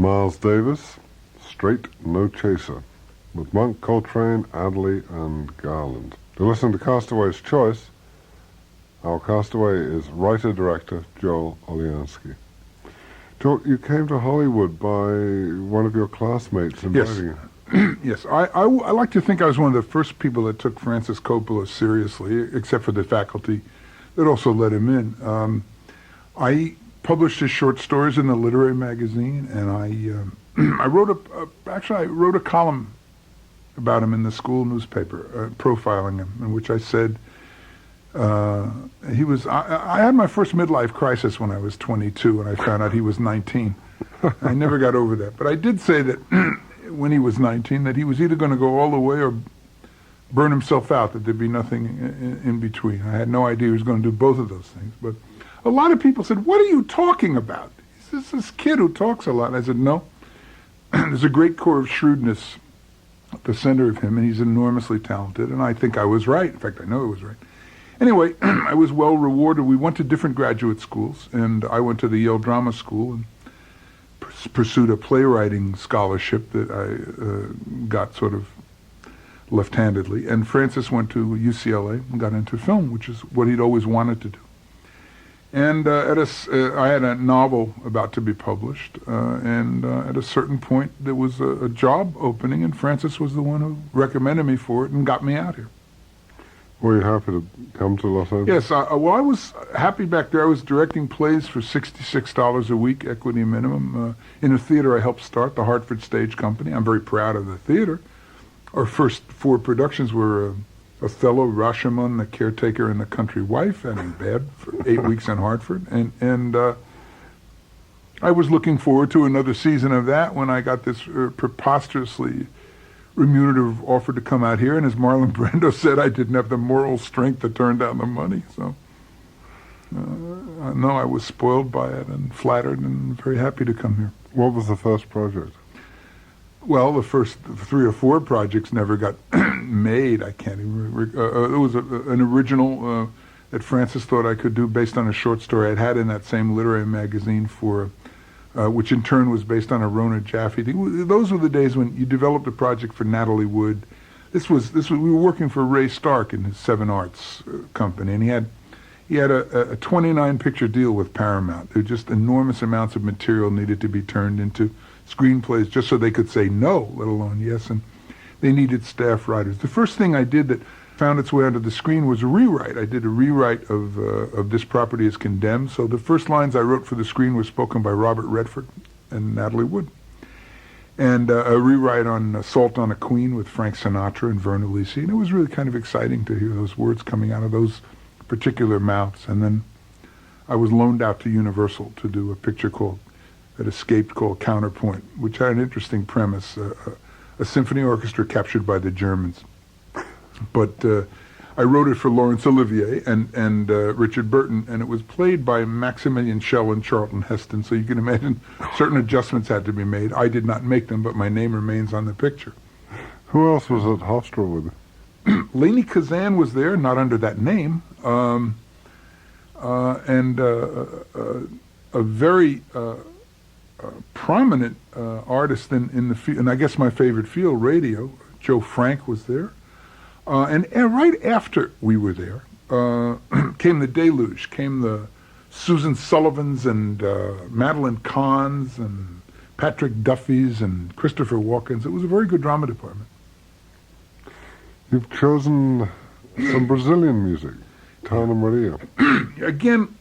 Miles Davis, Straight No Chaser, with Monk, Coltrane, Adderley, and Garland. To listen to Castaway's choice, our Castaway is writer-director Joel Oliansky. Joel, you came to Hollywood by one of your classmates inviting you. Yes, I like to think I was one of the first people that took Francis Coppola seriously, except for the faculty that also let him in. I published his short stories in the literary magazine, and I wrote a column about him in the school newspaper, profiling him, in which I said I had my first midlife crisis when I was 22, and I found out he was 19. I never got over that, but I did say that when he was 19, that he was either going to go all the way or burn himself out, that there'd be nothing in between. I had no idea he was going to do both of those things. But a lot of people said, "What are you talking about? He's this kid who talks a lot." And I said, "No, there's a great core of shrewdness at the center of him, and he's enormously talented." And I think I was right. In fact, I know I was right. Anyway, I was well rewarded. We went to different graduate schools, and I went to the Yale Drama School and pursued a playwriting scholarship that I got sort of left-handedly. And Francis went to UCLA and got into film, which is what he'd always wanted to do. And I had a novel about to be published, and at a certain point there was a job opening, and Francis was the one who recommended me for it and got me out here. Were you happy to come to Los Angeles? Yes, well, I was happy back there. I was directing plays for $66 a week, equity minimum, in a theater I helped start, the Hartford Stage Company. I'm very proud of the theater. Our first 4 productions were Othello, Rashomon, The Caretaker, and The Country Wife, and in bed for 8 weeks in Hartford. And I was looking forward to another season of that when I got this preposterously remunerative offer to come out here, and as Marlon Brando said, I didn't have the moral strength to turn down the money. So, no, I was spoiled by it and flattered and very happy to come here. What was the first project? Well, the first 3 or 4 projects never got made. I can't even remember. It was an original that Francis thought I could do based on a short story I'd had in that same literary magazine for which in turn was based on a Rona Jaffe thing. Those were the days when you developed a project for Natalie Wood. We were working for Ray Stark in his Seven Arts company, and he had a 29 picture deal with Paramount. There were just enormous amounts of material needed to be turned into screenplays just so they could say no, let alone yes, and they needed staff writers. The first thing I did that found its way onto the screen was a rewrite. I did a rewrite of This Property is Condemned. So the first lines I wrote for the screen were spoken by Robert Redford and Natalie Wood. And a rewrite on Assault on a Queen with Frank Sinatra and Verna Lisi. And it was really kind of exciting to hear those words coming out of those particular mouths. And then I was loaned out to Universal to do a picture that escaped called Counterpoint, which had an interesting premise, a symphony orchestra captured by the Germans. But I wrote it for Laurence Olivier and Richard Burton, and it was played by Maximilian Schell and Charlton Heston, so you can imagine certain adjustments had to be made. I did not make them, but my name remains on the picture. Who else was at Hofstra with you? Lainey Kazan was there, not under that name, and a very prominent artist in the field, and I guess my favorite field, radio. Joe Frank was there. And right after we were there, came the deluge, came the Susan Sullivans and Madeline Kahns and Patrick Duffys and Christopher Walkens. It was a very good drama department. You've chosen some Brazilian music, Tana Maria. Again,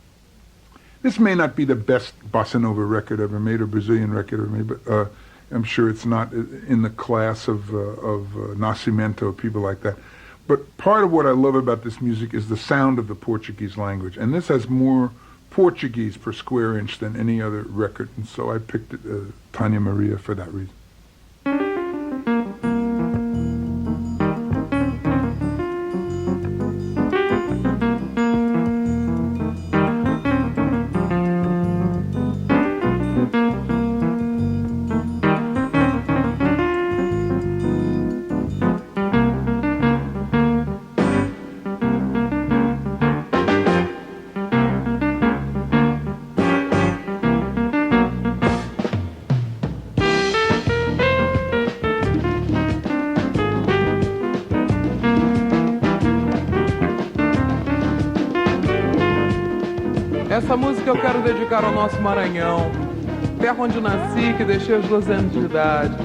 this may not be the best bossa nova record ever made or Brazilian record ever made, but I'm sure it's not in the class of Nascimento, people like that. But part of what I love about this music is the sound of the Portuguese language. And this has more Portuguese per square inch than any other record. And so I picked Tânia Maria for that reason. Essa música eu quero dedicar ao nosso Maranhão, terra onde nasci, que deixei aos 12 anos de idade.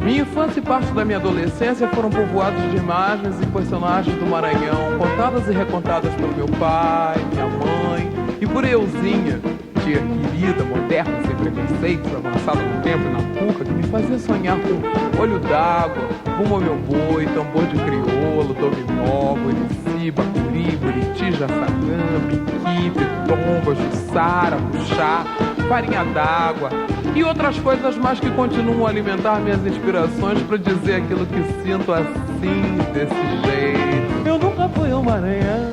Minha infância e parte da minha adolescência foram povoados de imagens e personagens do Maranhão, contadas e recontadas pelo meu pai, minha mãe e por Euzinha, tia querida, moderna, sem preconceitos, avançada no tempo e na cuca, que me fazia sonhar com olho d'água, rumo ao meu boi, tambor de crioulo, dominó, burici, bacuri, buriti, jaçanã, piquipe, tomba, jussara, puxá, farinha d'água e outras coisas mais que continuam a alimentar minhas inspirações para dizer aquilo que sinto assim, desse jeito. Eu nunca fui ao Maranhão,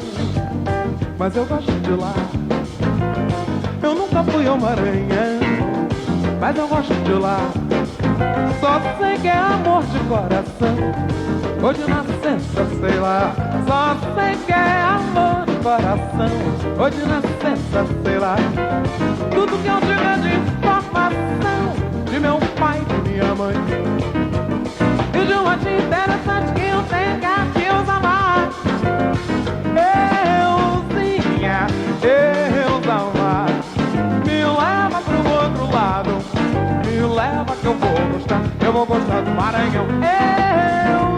mas eu gosto de lá. Eu nunca fui ao Maranhão, mas eu gosto de lá. Só sei que é amor de coração, ou de nascença, sei lá. Só sei que é amor de coração, ou de nascença, sei lá. Tudo que eu digo de informação de meu pai e de minha mãe, e de uma tia interessante que eu tenho que os amar. Euzinha, Deus amar, me leva pro outro lado, me leva que eu vou gostar do Maranhão.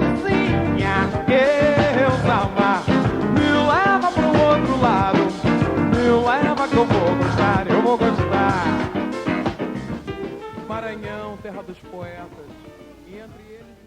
Euzinha, Deus amar, me leva pro outro lado, me leva que eu vou gostar. Maranhão, terra dos poetas, e entre eles